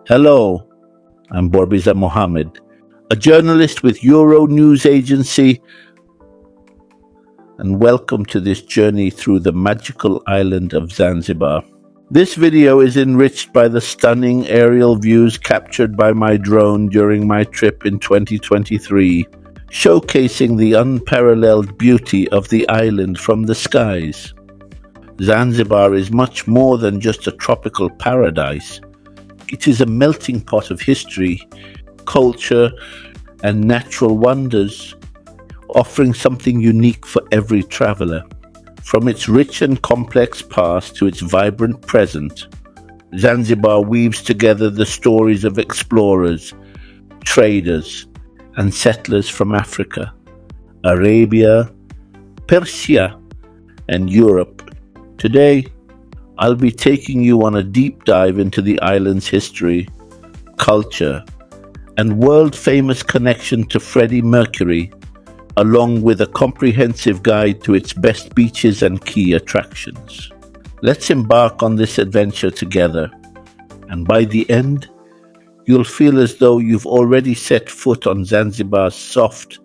Hello, I'm Borbiza Mohammed, a journalist with Euro News Agency, and welcome to this journey through the magical island of Zanzibar. This video is enriched by the stunning aerial views captured by my drone during my trip in 2023, showcasing the unparalleled beauty of the island from the skies. Zanzibar is much more than just a tropical paradise. It is a melting pot of history, culture, and natural wonders, offering something unique for every traveler. From its rich and complex past to its vibrant present, Zanzibar weaves together the stories of explorers, traders, and settlers from Africa, Arabia, Persia, and Europe. Today, I'll be taking you on a deep dive into the island's history, culture, and world-famous connection to Freddie Mercury, along with a comprehensive guide to its best beaches and key attractions. Let's embark on this adventure together, and by the end, you'll feel as though you've already set foot on Zanzibar's soft,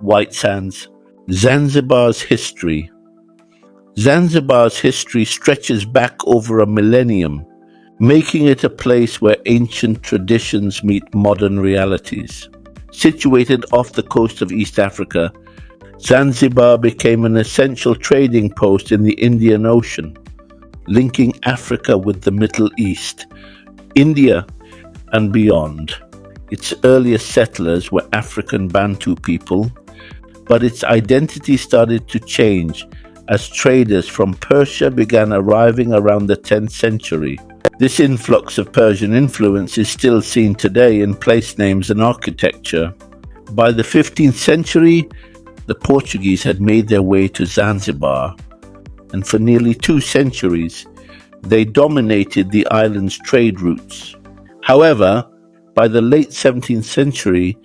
white sands. Zanzibar's history. Zanzibar's history stretches back over a millennium, making it a place where ancient traditions meet modern realities. Situated off the coast of East Africa, Zanzibar became an essential trading post in the Indian Ocean, linking Africa with the Middle East, India, and beyond. Its earliest settlers were African Bantu people, but its identity started to change as traders from Persia began arriving around the 10th century. This influx of Persian influence is still seen today in place names and architecture. By the 15th century, the Portuguese had made their way to Zanzibar, and for nearly 2 centuries, they dominated the island's trade routes. However, by the late 17th century,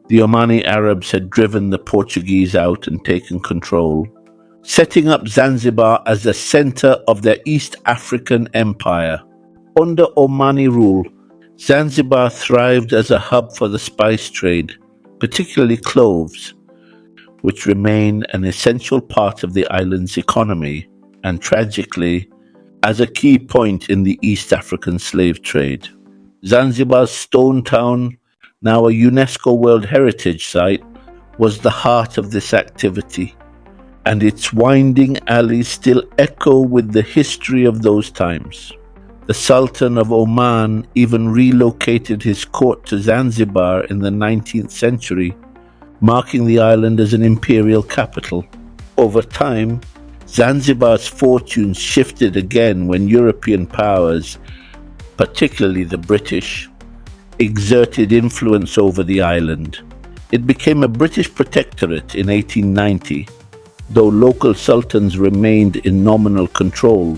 the Omani Arabs had driven the Portuguese out and taken control, setting up Zanzibar as the center of their East African empire. Under Omani rule, Zanzibar thrived as a hub for the spice trade, particularly cloves, which remain an essential part of the island's economy, and tragically, as a key point in the East African slave trade. Zanzibar's stone town, now a UNESCO World Heritage Site, was the heart of this activity, and its winding alleys still echo with the history of those times. The Sultan of Oman even relocated his court to Zanzibar in the 19th century, marking the island as an imperial capital. Over time, Zanzibar's fortunes shifted again when European powers, particularly the British, exerted influence over the island. It became a British protectorate in 1890, though local sultans remained in nominal control.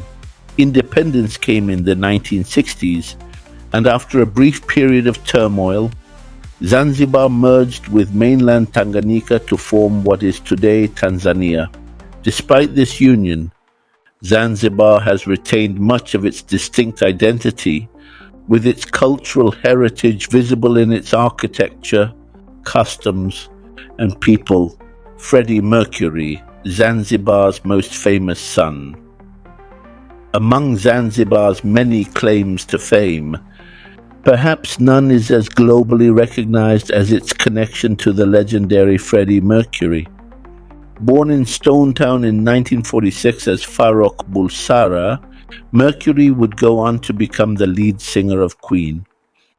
Independence came in the 1960s, and after a brief period of turmoil, Zanzibar merged with mainland Tanganyika to form what is today Tanzania. Despite this union, Zanzibar has retained much of its distinct identity, with its cultural heritage visible in its architecture, customs, and people. Freddie Mercury, Zanzibar's most famous son. Among Zanzibar's many claims to fame, perhaps none is as globally recognized as its connection to the legendary Freddie Mercury. Born in Stone Town in 1946 as Farouk Bulsara, Mercury would go on to become the lead singer of Queen,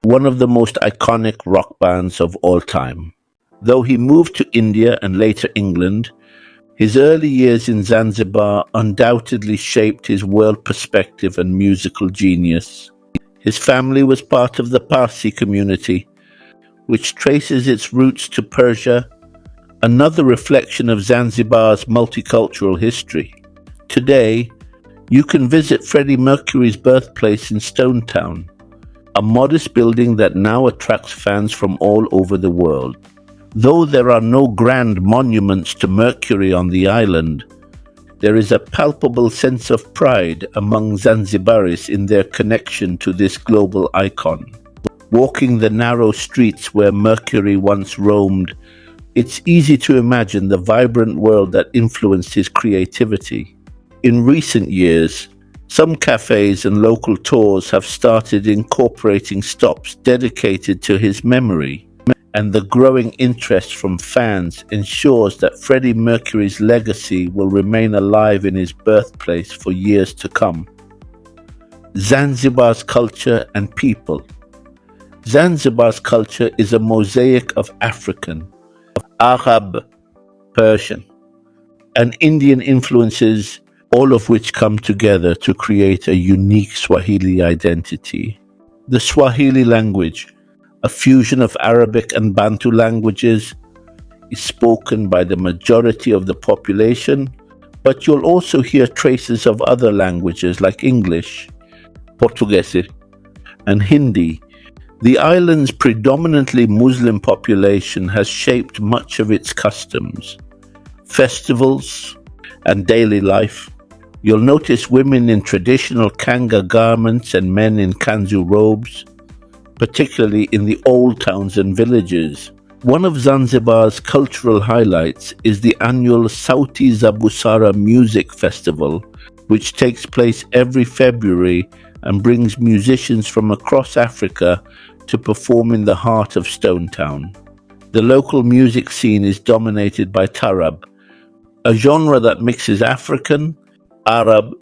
one of the most iconic rock bands of all time. Though he moved to India and later England, his early years in Zanzibar undoubtedly shaped his world perspective and musical genius. His family was part of the Parsi community, which traces its roots to Persia, another reflection of Zanzibar's multicultural history. Today, you can visit Freddie Mercury's birthplace in Stone Town, a modest building that now attracts fans from all over the world. Though there are no grand monuments to Mercury on the island, There is a palpable sense of pride among Zanzibaris in their connection to this global icon. Walking the narrow streets where Mercury once roamed, it's easy to imagine the vibrant world that influenced his creativity. In recent years, some cafes and local tours have started incorporating stops dedicated to his memory, and the growing interest from fans ensures that Freddie Mercury's legacy will remain alive in his birthplace for years to come. Zanzibar's culture and people. Zanzibar's culture is a mosaic of African, Arab, Persian, and Indian influences, all of which come together to create a unique Swahili identity. The Swahili language, a fusion of Arabic and Bantu languages, is spoken by the majority of the population, but you'll also hear traces of other languages like English, Portuguese, and Hindi. The island's predominantly Muslim population has shaped much of its customs, festivals, and daily life. You'll notice women in traditional kanga garments and men in kanzu robes, particularly in the old towns and villages. One of Zanzibar's cultural highlights is the annual Sauti za Busara Music Festival, which takes place every February and brings musicians from across Africa to perform in the heart of Stone Town. The local music scene is dominated by Tarab, a genre that mixes African, Arab,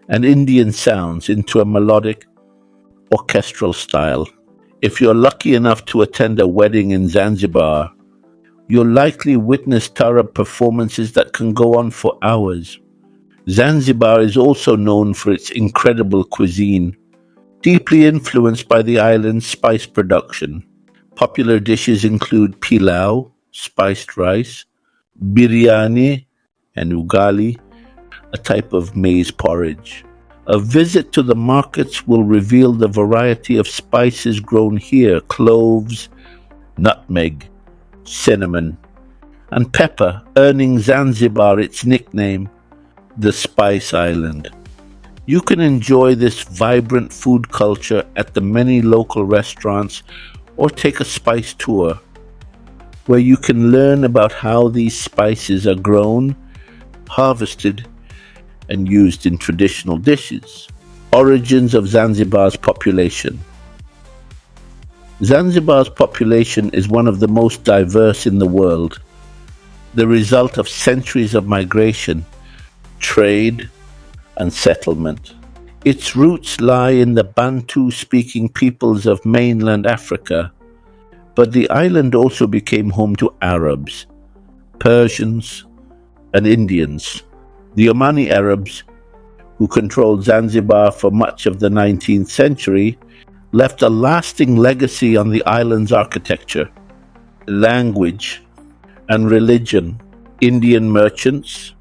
and Indian sounds into a melodic, orchestral style. If you're lucky enough to attend a wedding in Zanzibar, you'll likely witness Tarab performances that can go on for hours. Zanzibar is also known for its incredible cuisine, deeply influenced by the island's spice production. Popular dishes include pilau, spiced rice, biryani, and ugali, a type of maize porridge. A visit to the markets will reveal the variety of spices grown here: cloves, nutmeg, cinnamon, and pepper, earning Zanzibar its nickname, the Spice Island. You can enjoy this vibrant food culture at the many local restaurants or take a spice tour, where you can learn about how these spices are grown, harvested, and used in traditional dishes. Origins of Zanzibar's population. Zanzibar's population is one of the most diverse in the world, the result of centuries of migration, trade, and settlement. Its roots lie in the Bantu-speaking peoples of mainland Africa, but the island also became home to Arabs, Persians, and Indians. The Omani Arabs, who controlled Zanzibar for much of the 19th century, left a lasting legacy on the island's architecture, language, and religion. Indian merchants,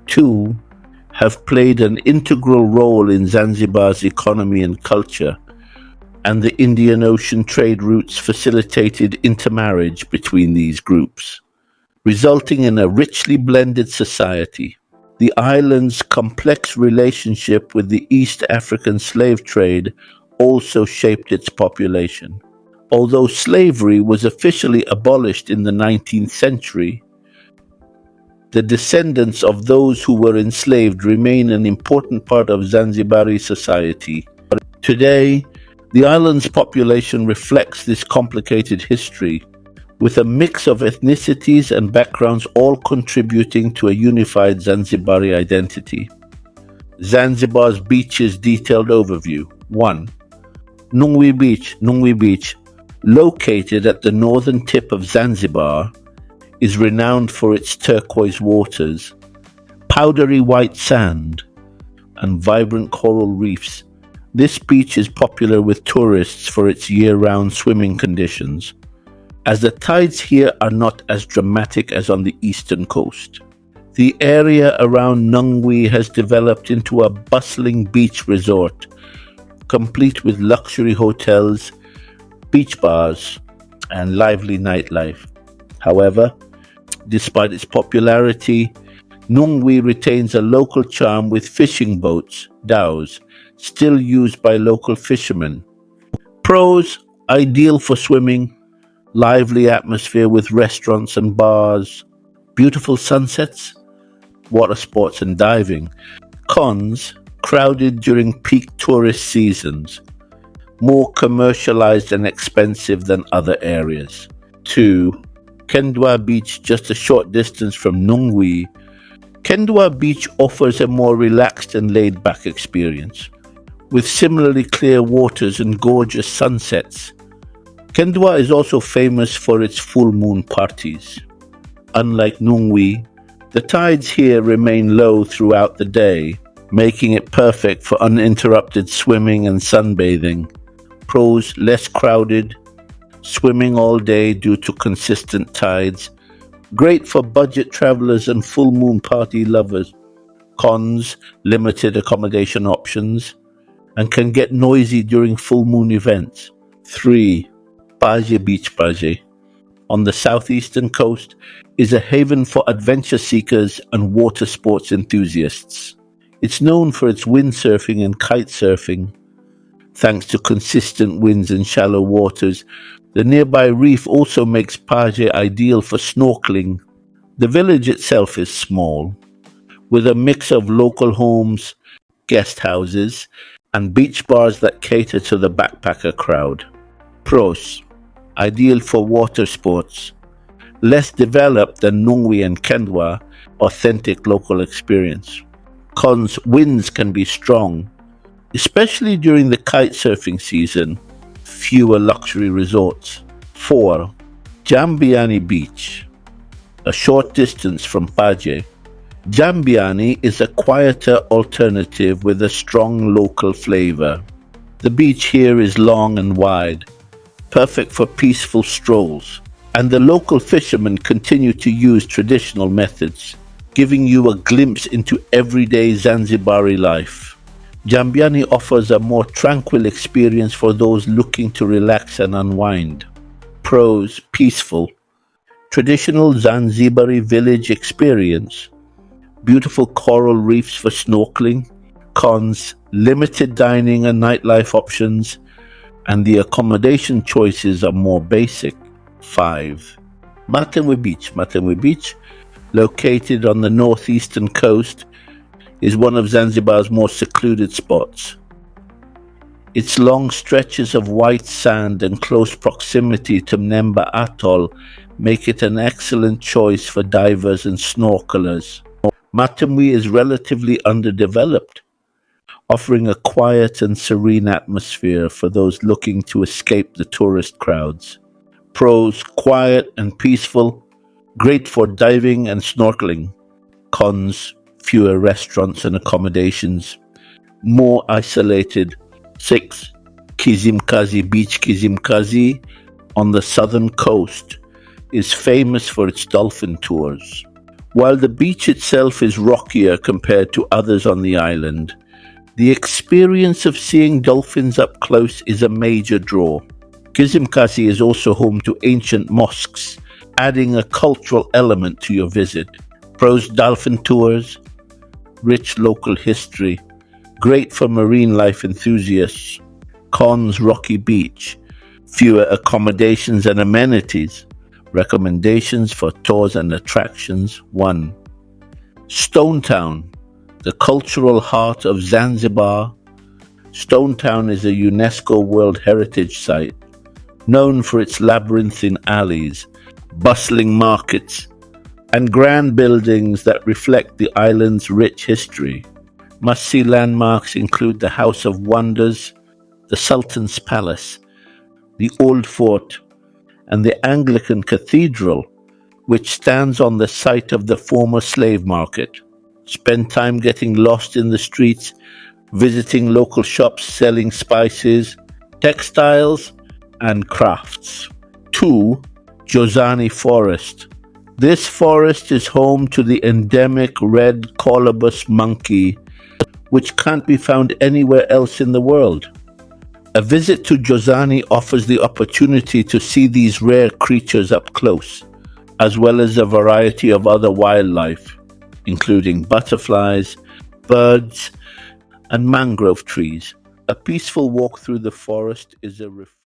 too, have played an integral role in Zanzibar's economy and culture, and the Indian Ocean trade routes facilitated intermarriage between these groups, resulting in a richly blended society. The island's complex relationship with the East African slave trade also shaped its population. Although slavery was officially abolished in the 19th century, the descendants of those who were enslaved remain an important part of Zanzibari society. Today, the island's population reflects this complicated history, with a mix of ethnicities and backgrounds all contributing to a unified Zanzibari identity. Zanzibar's beaches detailed overview. 1. Nungwi Beach, located at the northern tip of Zanzibar, is renowned for its turquoise waters, powdery white sand, and vibrant coral reefs. This beach is popular with tourists for its year-round swimming conditions, as the tides here are not as dramatic as on the eastern coast. The area around Nungwi has developed into a bustling beach resort, complete with luxury hotels, beach bars, and lively nightlife. However, despite its popularity, Nungwi retains a local charm with fishing boats, dhows, still used by local fishermen. Pros, ideal for swimming, lively atmosphere with restaurants and bars, beautiful sunsets, water sports and diving. Cons, crowded during peak tourist seasons, more commercialized and expensive than other areas. 2. Kendwa Beach, just a short distance from Nungwi. Kendwa Beach offers a more relaxed and laid back experience. With similarly clear waters and gorgeous sunsets, Kendwa is also famous for its full moon parties. Unlike Nungwi, the tides here remain low throughout the day, making it perfect for uninterrupted swimming and sunbathing. Pros, less crowded, swimming all day due to consistent tides. Great for budget travelers and full moon party lovers. Cons, limited accommodation options, and can get noisy during full moon events. 3. Paje Beach. Paje, on the southeastern coast, is a haven for adventure seekers and water sports enthusiasts. It's known for its windsurfing and kitesurfing. Thanks to consistent winds and shallow waters, the nearby reef also makes Paje ideal for snorkeling. The village itself is small, with a mix of local homes, guest houses, and beach bars that cater to the backpacker crowd. Pros, ideal for water sports, less developed than Nungwi and Kendwa, authentic local experience. Cons, winds can be strong, especially during the kitesurfing season, fewer luxury resorts. 4. Jambiani Beach, a short distance from Paje. Jambiani is a quieter alternative with a strong local flavor. The beach here is long and wide, perfect for peaceful strolls, and the local fishermen continue to use traditional methods, giving you a glimpse into everyday Zanzibari life. Jambiani offers a more tranquil experience for those looking to relax and unwind. Pros, peaceful, traditional Zanzibari village experience, beautiful coral reefs for snorkeling. Cons, limited dining and nightlife options, and the accommodation choices are more basic. 5. Matenwe Beach. Matenwe Beach, located on the northeastern coast, is one of Zanzibar's more secluded spots. Its long stretches of white sand and close proximity to Mnemba Atoll make it an excellent choice for divers and snorkelers. Matamui is relatively underdeveloped, offering a quiet and serene atmosphere for those looking to escape the tourist crowds. Pros, quiet and peaceful, great for diving and snorkeling. Cons, fewer restaurants and accommodations, more isolated. 6. Kizimkazi Beach. Kizimkazi, on the southern coast, is famous for its dolphin tours. While the beach itself is rockier compared to others on the island, the experience of seeing dolphins up close is a major draw. Kizimkazi is also home to ancient mosques, adding a cultural element to your visit. Pros, dolphin tours, rich local history, great for marine life enthusiasts. Cons, rocky beach, fewer accommodations and amenities. Recommendations for tours and attractions. 1. Stone Town, the cultural heart of Zanzibar. Stone Town is a UNESCO World Heritage Site, known for its labyrinthine alleys, bustling markets, and grand buildings that reflect the island's rich history. Must-see landmarks include the House of Wonders, the Sultan's Palace, the Old Fort, and the Anglican Cathedral, which stands on the site of the former slave market. Spend time getting lost in the streets, visiting local shops selling spices, textiles, and crafts. 2. Jozani Forest. This forest is home to the endemic red colobus monkey, which can't be found anywhere else in the world. A visit to Jozani offers the opportunity to see these rare creatures up close, as well as a variety of other wildlife. including butterflies, birds, and mangrove trees. A peaceful walk through the forest is a